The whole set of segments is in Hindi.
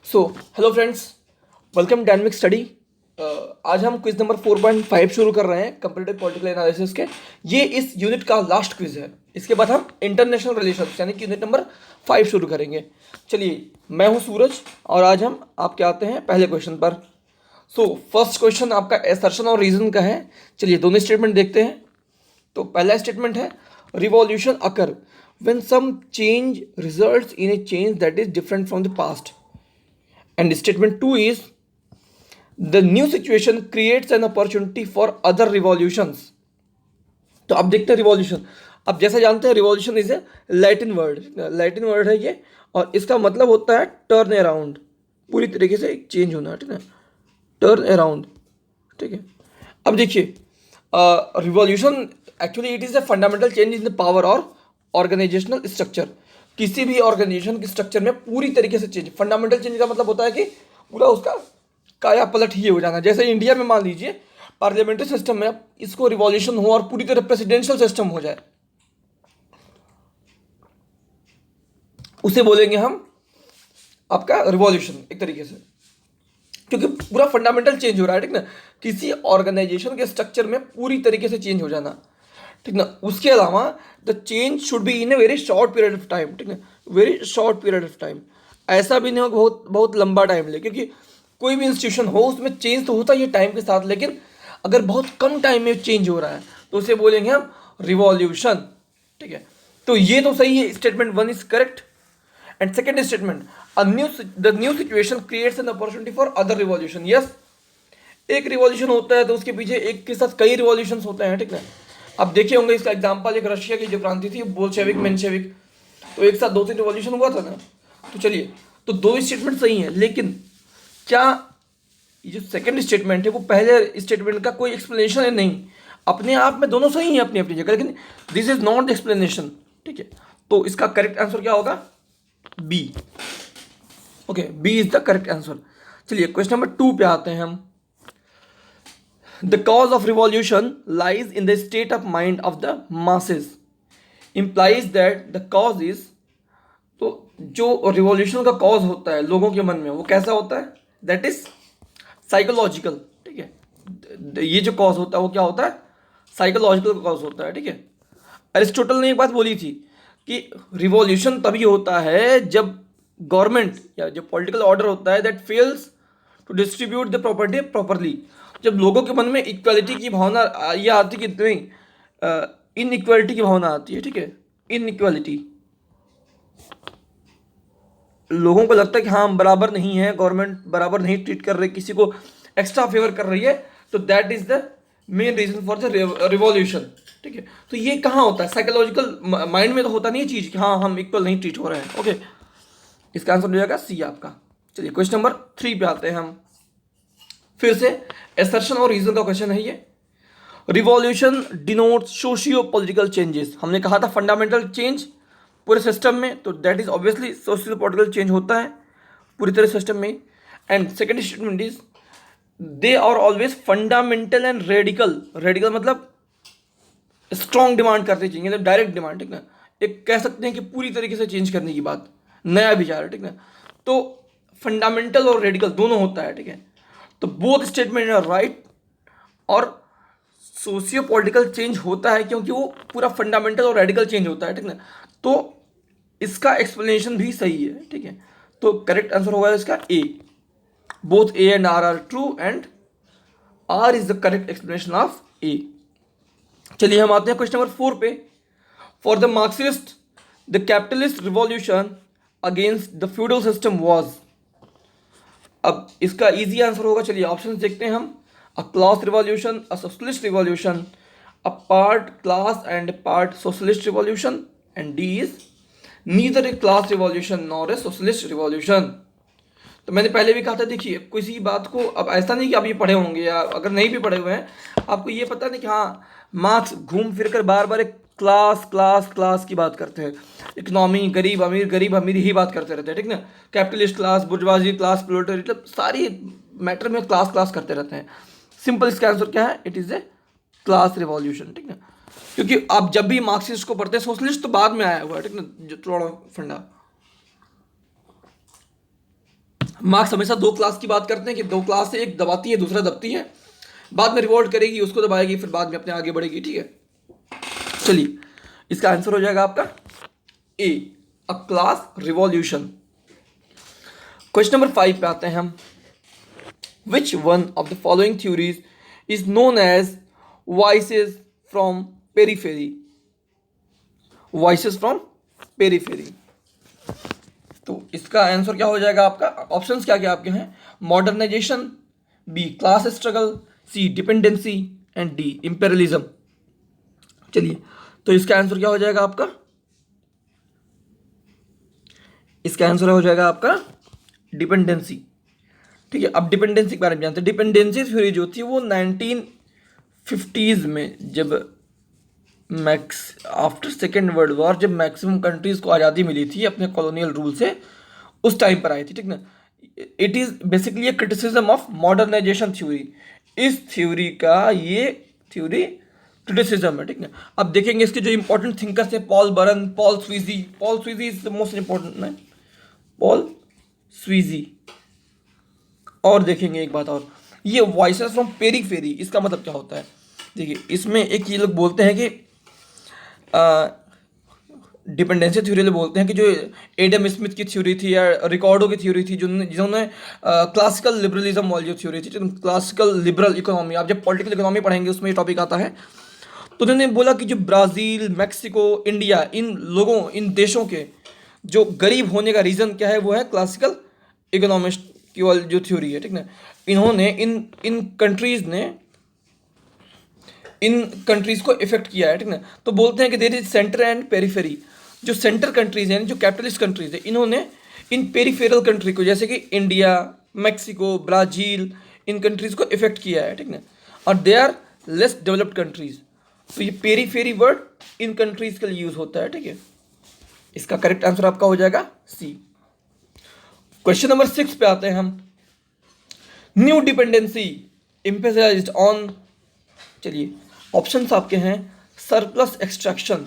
So hello friends, welcome dynamic study. आज हम क्विज नंबर 4.5 शुरू कर रहे हैं कंपैरेटिव पॉलिटिकल एनालिसिस के। ये इस यूनिट का लास्ट क्विज है। इसके बाद हम इंटरनेशनल रिलेशंस यानी कि यूनिट नंबर 5 शुरू करेंगे। चलिए, मैं हूं सूरज और आज हम आपके आते हैं पहले क्वेश्चन पर। सो फर्स्ट क्वेश्चन आपका एसर्शन और रीजन का है। चलिए दोनों स्टेटमेंट देखते हैं। तो पहला स्टेटमेंट है revolution occur when some change results in a change that is different from the past. And statement 2 is the new situation creates an opportunity for other revolutions. तो अब देखते हैं रिवॉल्यूशन। अब जैसा जानते हैं revolution is a Latin word है ये, और इसका मतलब होता है टर्न अराउंड, पूरी तरीके से एक चेंज होना, ठीक है, टर्न अराउंड। ठीक है, अब देखिए revolution actually it is a fundamental change in the power और ऑर्गेनाइजेशनल स्ट्रक्चर। किसी भी ऑर्गेनाइजेशन के स्ट्रक्चर में पूरी तरीके से चेंज। फंडामेंटल चेंज का मतलब होता है कि पूरा उसका काया पलट ही हो जाना। जैसे इंडिया में मान लीजिए पार्लियामेंट्री सिस्टम में अब इसको रिवॉल्यूशन हो और पूरी तरह प्रेसिडेंशियल सिस्टम हो जाए, उसे बोलेंगे हम आपका रिवॉल्यूशन एक तरीके से, क्योंकि पूरा फंडामेंटल चेंज हो रहा है, ठीक ना। किसी ऑर्गेनाइजेशन के स्ट्रक्चर में पूरी तरीके से चेंज हो जाना, ठीक ना। उसके अलावा the change should be in a very short period of time, ठीक ना, very short period of time. ऐसा भी नहीं हो बहुत बहुत लंबा टाइम ले, क्योंकि कोई भी इंस्टीट्यूशन हो उसमें चेंज तो होता ही है टाइम के साथ, लेकिन अगर बहुत कम टाइम में चेंज हो रहा है तो उसे बोलेंगे हम रिवॉल्यूशन, ठीक है। तो ये तो सही है, statement 1 is correct. And second statement, the new situation creates an opportunity for other revolution. Yes, एक रिवॉल्यूशन होता है तो उसके पीछे एक के साथ कई रिवॉल्यूशन होते हैं, ठीक है। अब देखे होंगे इसका एग्जांपल, एक रशिया की जो क्रांति थी बोल्शेविक मेंशेविक, तो एक साथ 2-3 रिवॉल्यूशन हुआ था ना। तो चलिए, तो दो स्टेटमेंट सही हैं, लेकिन क्या ये जो सेकंड स्टेटमेंट है वो पहले स्टेटमेंट का कोई एक्सप्लेनेशन है? नहीं, अपने आप में दोनों सही हैं अपनी अपनी जगह, लेकिन this is not the explanation, ठीक है। तो इसका करेक्ट आंसर क्या होगा? B. Okay, B is the correct answer. चलिए क्वेश्चन नंबर 2 पे आते हैं हम। The cause of revolution lies in the state of mind of the masses. Implies that the cause is, तो जो रिवॉल्यूशन का कॉज होता है लोगों के मन में वो कैसा होता है? दैट इज साइकोलॉजिकल, ठीक है। ये जो कॉज होता है वो क्या होता है? साइकोलॉजिकल कॉज होता है, ठीक है। अरिस्टोटल ने एक बात बोली थी कि रिवॉल्यूशन तभी होता है जब गवर्नमेंट या जो पॉलिटिकल ऑर्डर होता है that fails to distribute the property properly. जब लोगों के मन में इक्वालिटी की भावना ये आती कि नहीं, इनइक्वालिटी की भावना आती है, ठीक है। इनइक्वालिटी, लोगों को लगता है कि हाँ हम बराबर नहीं है, गवर्नमेंट बराबर नहीं ट्रीट कर रही, किसी को एक्स्ट्रा फेवर कर रही है, तो that is the main reason for the revolution, ठीक है। तो ये कहाँ होता है? साइकोलॉजिकल माइंड में तो होता नहीं है चीज कि हाँ हम इक्वल नहीं ट्रीट हो रहे हैं। ओके, इसका आंसर हो जाएगा सी आपका। चलिए क्वेश्चन नंबर 3 पे आते हैं हम। फिर से एसर्शन और रीजन का क्वेश्चन है ये। Revolution denotes socio political changes. हमने कहा था फंडामेंटल चेंज पूरे सिस्टम में, तो that is obviously socio political change होता है पूरी तरह सिस्टम में। And second statement is they are always fundamental and radical. Radical मतलब स्ट्रॉन्ग डिमांड करते चाहिए, मतलब डायरेक्ट डिमांड, ठीक ना। एक कह सकते हैं कि पूरी तरीके से चेंज करने की बात, नया विचार है, ठीक ना। तो फंडामेंटल और रेडिकल दोनों होता है, ठीक है। तो बोथ स्टेटमेंट आर राइट। और सोशियो पॉलिटिकल चेंज होता है क्योंकि वो पूरा फंडामेंटल और रेडिकल चेंज होता है, ठीक ना। तो इसका एक्सप्लेनेशन भी सही है, ठीक है। तो करेक्ट आंसर होगा इसका A. Both A and R true and R is the correct explanation of A. चलिए हम आते हैं क्वेश्चन नंबर 4 पे। For the Marxist the capitalist revolution against the feudal system was. अब इसका इजी आंसर होगा, चलिए ऑप्शन देखते हैं हम। अ class revolution, a socialist revolution, a part class and part socialist revolution, and D is neither A class revolution nor a socialist revolution. तो मैंने पहले भी कहा था, देखिए किसी बात को, अब ऐसा नहीं कि आप ये पढ़े होंगे या अगर नहीं भी पढ़े हुए हैं आपको ये पता नहीं कि हाँ मार्क्स घूम फिर कर बार बार एक क्लास क्लास क्लास की बात करते हैं। इकोनॉमी, गरीब अमीर ही बात करते रहते हैं, ठीक ना। कैपिटलिस्ट क्लास, बुर्जुआजी क्लास, प्रोलेटरी, मतलब सारी मैटर में क्लास क्लास करते रहते हैं। सिंपल इसका आंसर क्या है? It is a class revolution, ठीक ना। क्योंकि आप जब भी मार्क्सिस्ट को पढ़ते हैं, सोशलिस्ट तो बाद में आया हुआ है, ठीक ना, जो थोड़ा फंडा। मार्क्स हमेशा दो क्लास की बात करते हैं कि दो क्लास है, एक दबाती है दूसरा दबती है, बाद में रिवॉल्ट करेगी उसको दबाएगी फिर बाद में अपने आगे बढ़ेगी, ठीक है। चलिए इसका आंसर हो जाएगा आपका A, a class revolution. Question number 5 पे आते हैं हम। Which one of the following theories is known as voices from periphery? Voices from periphery, तो इसका आंसर क्या हो जाएगा आपका? ऑप्शंस क्या क्या आपके हैं? Modernisation, B class struggle, C dependency and D imperialism. चलिए तो इसका आंसर क्या हो जाएगा आपका? इसका आंसर हो जाएगा आपका डिपेंडेंसी, ठीक है। अब डिपेंडेंसी के बारे में जानते हैं। डिपेंडेंसी थ्योरी जो थी वो 1950s में, जब आफ्टर सेकेंड वर्ल्ड वॉर, जब मैक्सिमम कंट्रीज को आज़ादी मिली थी अपने कॉलोनियल रूल से, उस टाइम पर आई थी, ठीक ना। It is basically a criticism of modernisation theory. इस थ्योरी का ये थ्योरी क्रिटिसिज्म है, ठीक ना। अब देखेंगे इसके जो इंपॉर्टेंट थिंकर्स हैं, Paul Baran, Paul Sweezy. Paul Sweezy is the most important man, Paul Sweezy. और देखेंगे एक बात और, ये वॉइसेस फ्रॉम पेरीफेरी, इसका मतलब क्या होता है? देखिए इसमें एक ये लोग बोलते हैं कि डिपेंडेंसी थ्योरी बोलते हैं कि जो एडम स्मिथ की थ्योरी थी या रिकॉर्डो की थ्योरी थी, जिन्होंने क्लासिकल लिबरलिज्म वाली जो थ्योरी थी, क्लासिकल लिबरल इकोनॉमी, आप जब पॉलिटिकल इकोनॉमी पढ़ेंगे उसमें ये टॉपिक आता है, तो उन्होंने बोला कि जो ब्राज़ील, मैक्सिको, इंडिया, इन लोगों, इन देशों के जो गरीब होने का रीज़न क्या है, वो है क्लासिकल इकोनॉमिस्ट की वाली जो थ्योरी है, ठीक ना। इन्होंने इन कंट्रीज़ ने इन कंट्रीज़ को इफेक्ट किया है, ठीक ना। तो बोलते हैं कि there is centre and periphery. जो सेंटर कंट्रीज़ हैं, जो कैपिटलिस्ट कंट्रीज़ हैं, इन्होंने इन पेरीफेरल कंट्री को, जैसे कि इंडिया, मैक्सिको, ब्राज़ील, इन कंट्रीज़ को इफेक्ट किया है, ठीक ना। और they are less developed countries. तो ये पेरीफेरी वर्ड इन कंट्रीज़ के लिए यूज़ होता है, ठीक है। इसका करेक्ट आंसर आपका हो जाएगा सी। क्वेश्चन नंबर 6 पे आते हैं हम। न्यू डिपेंडेंसी एम्फेसाइज्ड ऑन, चलिए ऑप्शंस आपके हैं, surplus extraction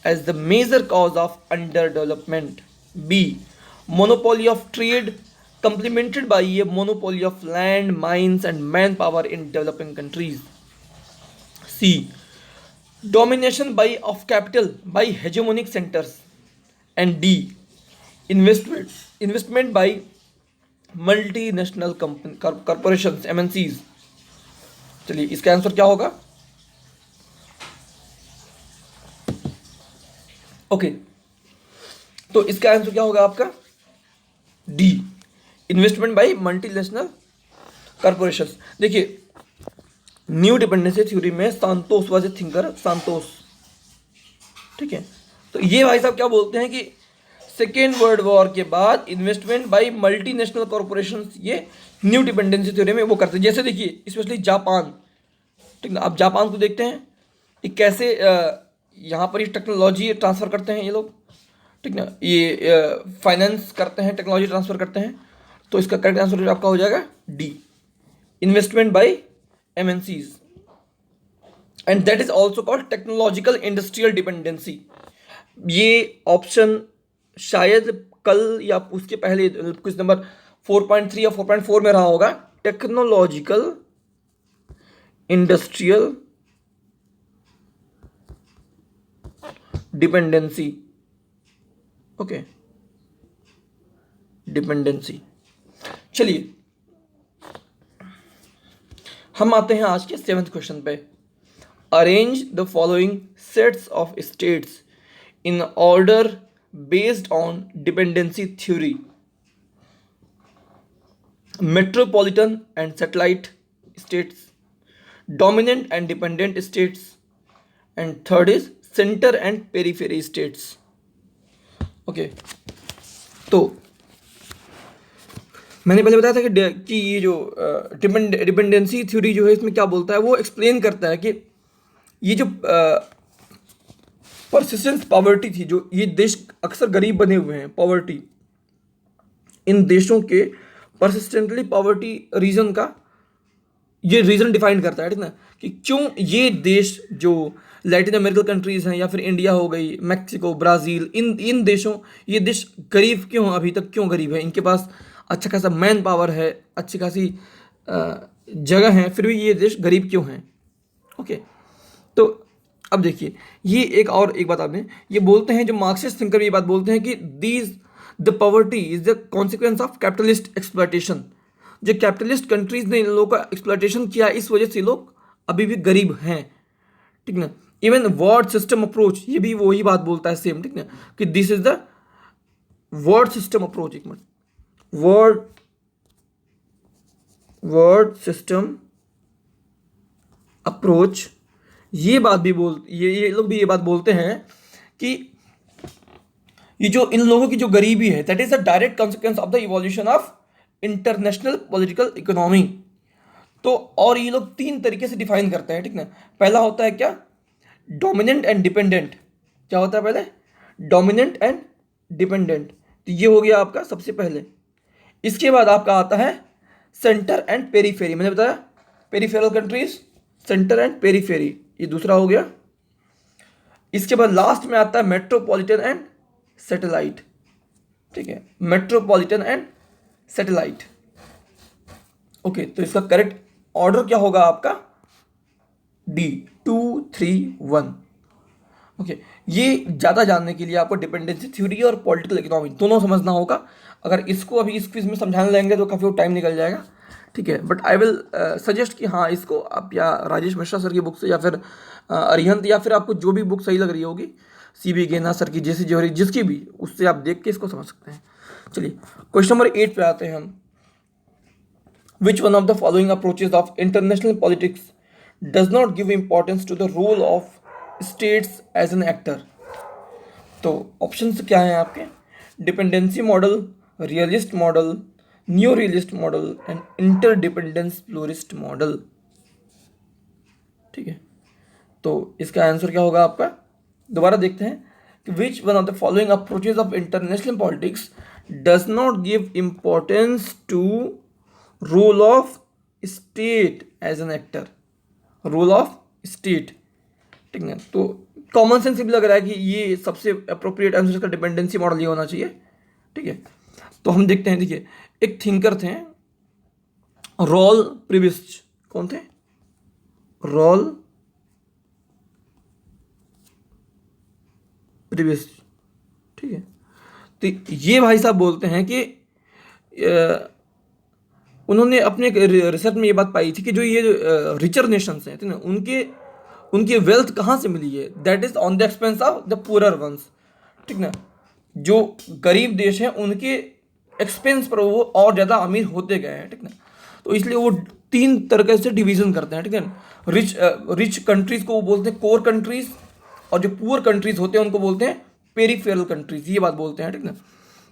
as the major cause of under development, B monopoly of trade complemented by a monopoly of land, mines and manpower in developing countries, C domination of capital by hegemonic centers, and D investment by multinational corporations, MNCs। चलिए इसका आंसर क्या होगा? ओके तो इसका आंसर क्या होगा आपका? D investment by multinational corporations. देखिए न्यू डिपेंडेंसी थ्योरी में Santos was a thinker, Santos, ठीक है। तो ये भाई साहब क्या बोलते हैं कि सेकेंड वर्ल्ड वॉर के बाद इन्वेस्टमेंट बाय मल्टीनेशनल कॉर्पोरेशंस, ये न्यू डिपेंडेंसी थ्योरी में वो करते हैं। जैसे देखिए स्पेशली जापान, ठीक ना। आप जापान को देखते हैं कि कैसे यहाँ पर ये टेक्नोलॉजी ट्रांसफ़र करते हैं ये लोग, ठीक ना। ये फाइनेंस करते हैं, टेक्नोलॉजी ट्रांसफ़र करते हैं। तो इसका करेक्ट आंसर आपका हो जाएगा D investment by MNCs, and that is also called technological industrial dependency. ये ऑप्शन शायद कल या उसके पहले कुछ नंबर 4.3 या 4.4 में रहा होगा, technological industrial dependency, okay dependency. चलिए हम आते हैं आज के 7th क्वेश्चन पे। Arrange the following sets of states in order based on dependency theory, metropolitan and satellite states, dominant and dependent states, and third is centre and periphery states. Okay तो मैंने पहले बताया था कि ये जो डिपेंडेंसी थ्योरी जो है इसमें क्या बोलता है, वो एक्सप्लेन करता है कि ये जो परसिस्टेंट पॉवर्टी थी, जो ये देश अक्सर गरीब बने हुए हैं, पॉवर्टी, इन देशों के परसिस्टेंटली पॉवर्टी रीजन का ये रीजन डिफाइन करता है, ठीक ना। कि क्यों ये देश जो लैटिन अमेरिकन कंट्रीज़ हैं या फिर इंडिया हो गई, मैक्सिको, ब्राज़ील, इन देशों, ये देश गरीब क्यों, अभी तक क्यों गरीब है, इनके पास अच्छा खासा मैन पावर है, अच्छी खासी जगह है, फिर भी ये देश गरीब क्यों हैं? ओके, तो अब देखिए, ये एक बात आपने ये बोलते हैं, जो मार्क्सिस्ट थिंकर ये बात बोलते हैं कि these the poverty is the consequence of capitalist exploitation. जो कैपिटलिस्ट कंट्रीज ने इन लोगों का एक्सप्लॉयटेशन किया, इस वजह से लोग अभी भी गरीब हैं, ठीक ना। इवन वर्ड सिस्टम अप्रोच, ये भी वही बात बोलता है सेम, ठीक ना, कि this is the word system approach. एक मिनट, वर्ड सिस्टम अप्रोच, ये लोग भी ये बात बोलते हैं कि ये जो इन लोगों की जो गरीबी है, that is a direct consequence of the evolution of international political economy. तो और ये लोग तीन तरीके से डिफाइन करते हैं, ठीक ना। पहला होता है क्या, डोमिनेंट एंड डिपेंडेंट। क्या होता है पहले, डोमिनेंट एंड डिपेंडेंट, तो ये हो गया आपका सबसे पहले। इसके बाद आपका आता है सेंटर एंड पेरीफेरी, मैंने बताया peripheral countries, centre and periphery, ये दूसरा हो गया। इसके बाद लास्ट में आता है मेट्रोपॉलिटन एंड सैटेलाइट, ठीक है, मेट्रोपॉलिटन एंड सैटेलाइट। ओके, तो इसका करेक्ट ऑर्डर क्या होगा आपका, डी, 2 3 1। ओके, ये ज़्यादा जानने के लिए आपको डिपेंडेंसी थ्योरी और पॉलिटिकल इकोनॉमी दोनों समझना होगा। अगर इसको अभी इस क्विज में समझाने लगेंगे तो काफ़ी टाइम निकल जाएगा, ठीक है। बट आई विल सजेस्ट कि हाँ, इसको आप या राजेश मिश्रा सर की बुक से, या फिर अरिहंत, या फिर आपको जो भी बुक सही लग रही होगी, CB गेना सर की, JC जौहरी, जिसकी भी, उससे आप देख के इसको समझ सकते हैं। चलिए क्वेश्चन नंबर 8 पे आते हैं हम। Which one of the following approaches of international politics does not give importance to the role of states as an actor? तो ऑप्शंस क्या हैं आपके, dependency model, realist model, new realist model and interdependence pluralist model, ठीक है। तो इसका आंसर क्या होगा आपका, दोबारा देखते हैं कि which one of the following approaches of international politics does not give importance to role of state as an actor, role of state, ठीक है। तो कॉमन सेंस भी लग रहा है कि ये सबसे अप्रोप्रिएट आंसर का डिपेंडेंसी मॉडल ये होना चाहिए, ठीक है। तो हम देखते हैं, देखिए एक थिंकर थे रॉल प्रिविस्ट, कौन थे, रॉल प्रिविस्ट, ठीक है। तो ये भाई साहब बोलते हैं कि उन्होंने अपने रिसर्च में ये बात पाई थी कि जो ये रिचर नेशंस हैं, ठीक है, उनकी वेल्थ कहाँ से मिली है, that is on the expense of the poorer ones, ठीक ना। जो गरीब देश हैं उनके एक्सपेंस पर वो और ज़्यादा अमीर होते गए हैं, ठीक ना। तो इसलिए वो तीन तरह से डिवीजन करते हैं, ठीक है। रिच कंट्रीज को वो बोलते हैं कोर कंट्रीज, और जो पुअर कंट्रीज होते हैं उनको बोलते हैं पेरीफेरल कंट्रीज, ये बात बोलते हैं, ठीक ना।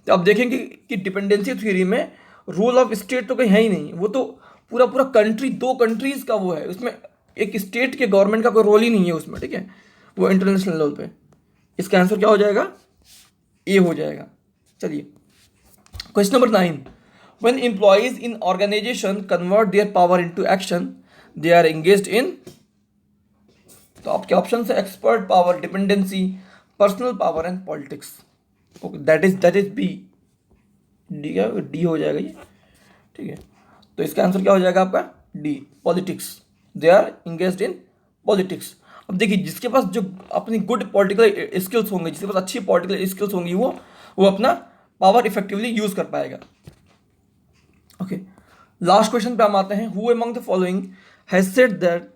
तो आप देखेंगे कि डिपेंडेंसी थ्योरी में रोल ऑफ स्टेट तो कहीं है ही नहीं, वो तो पूरा पूरा कंट्री, दो कंट्रीज का वो है, उसमें एक स्टेट के गवर्नमेंट का कोई रोल ही नहीं है उसमें, ठीक है, वो इंटरनेशनल लेवल पे। इसका आंसर क्या हो जाएगा, ए हो जाएगा। चलिए question number 9, when employees in organization convert their power into action they are engaged in, तो आपके ऑप्शन है expert power, dependency, personal power and politics. Okay, that is B, D हो जाएगा ये, ठीक है। तो इसका आंसर क्या हो जाएगा आपका, D, politics, they are engaged in politics. अब देखिए, जिसके पास जो अपनी गुड पॉलिटिकल स्किल्स होंगे, जिसके पास अच्छी पॉलिटिकल स्किल्स होंगी, वो अपना पावर इफेक्टिवली यूज कर पाएगा। ओके, लास्ट क्वेश्चन पे हम आते हैं। Who among the following has said that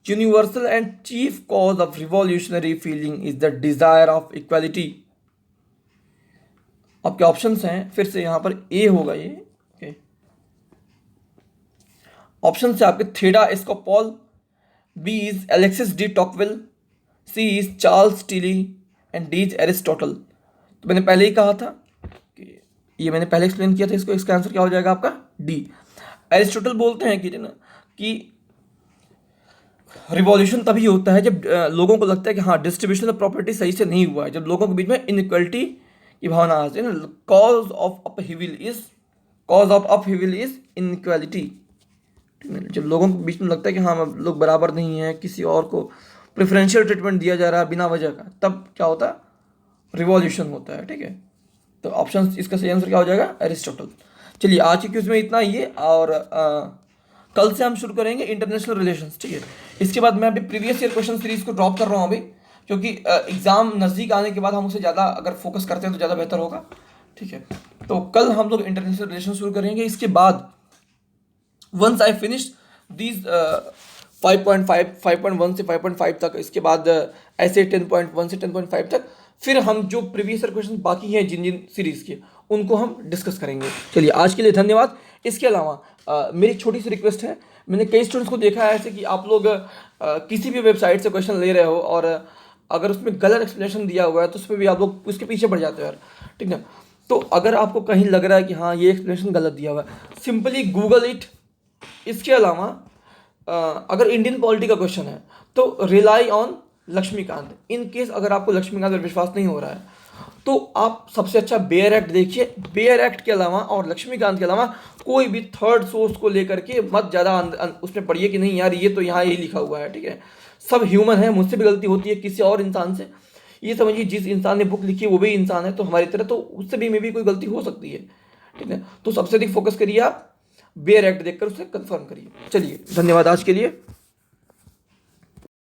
universal and chief cause of revolutionary feeling is the desire of equality. आपके ऑप्शंस हैं, फिर से यहां पर ए होगा ये, ओके। ऑप्शन से आपके Theda Skocpol, B is Alexis de Tocqueville, C is Charles Tilly and D is Aristotle. तो मैंने पहले ही कहा था कि ये मैंने पहले एक्सप्लेन किया था इसको, इसका आंसर क्या हो जाएगा आपका, डी। एरिस्टोटल बोलते हैं कि रिवॉल्यूशन तभी होता है जब लोगों को लगता है कि हाँ, डिस्ट्रीब्यूशन ऑफ प्रॉपर्टी सही से नहीं हुआ है, जब लोगों के बीच में इनइक्वलिटी की भावना आती है ना। Cause of upheaval is inequality. जब लोगों के बीच में लगता है कि हाँ, लोग बराबर नहीं है, किसी और को प्रेफरेंशियल ट्रीटमेंट दिया जा रहा है बिना वजह का, तब क्या होता है, रिवॉल्यूशन होता है, ठीक है। तो ऑप्शन इसका सही आंसर क्या हो जाएगा, एरिस्टोटल। चलिए आज के क्विज में इतना ही है, और कल से हम शुरू करेंगे इंटरनेशनल रिलेशंस, ठीक है। इसके बाद मैं अभी प्रीवियस ईयर क्वेश्चन सीरीज को ड्रॉप कर रहा हूँ अभी, क्योंकि एग्जाम नज़दीक आने के बाद हम उसे ज़्यादा अगर फोकस करते हैं तो ज़्यादा बेहतर होगा, ठीक है। तो कल हम लोग इंटरनेशनल रिलेशन शुरू करेंगे। इसके बाद वंस आई फिनिश दीज 5.5 5.1 से 5.5 तक, इसके बाद ऐसे 10.1 से 10.5 तक, फिर हम जो प्रीवियस ईयर क्वेश्चन बाकी हैं जिन जिन सीरीज़ के, उनको हम डिस्कस करेंगे। चलिए आज के लिए धन्यवाद। इसके अलावा मेरी छोटी सी रिक्वेस्ट है, मैंने कई स्टूडेंट्स को देखा है ऐसे कि आप लोग किसी भी वेबसाइट से क्वेश्चन ले रहे हो और अगर उसमें गलत एक्सप्लेनेशन दिया हुआ है तो उस पर भी आप लोग उसके पीछे पड़ जाते हो यार, ठीक है। तो अगर आपको कहीं लग रहा है कि हाँ ये एक्सप्लेनेशन गलत दिया हुआ है, सिंपली गूगल इट। इसके अलावा अगर इंडियन पॉलिटी का क्वेश्चन है तो rely on Laxmikanth. In case अगर आपको लक्ष्मीकांत पर विश्वास नहीं हो रहा है तो आप सबसे अच्छा बेयर एक्ट देखिए। बेयर एक्ट के अलावा और लक्ष्मीकांत के अलावा कोई भी थर्ड सोर्स को लेकर के मत ज़्यादा उसमें पढ़िए कि नहीं यार ये तो यहाँ यही लिखा हुआ है, ठीक है। सब ह्यूमन है, मुझसे भी गलती होती है, किसी और इंसान से। ये समझिए जिस इंसान ने बुक लिखी है वो भी इंसान है, तो हमारी तरह तो उससे भी मे भी कोई गलती हो सकती है, ठीक है। तो सबसे अधिक फोकस करिए आप बेयर एक्ट देखकर उसे कंफर्म करिए। चलिए धन्यवाद आज के लिए।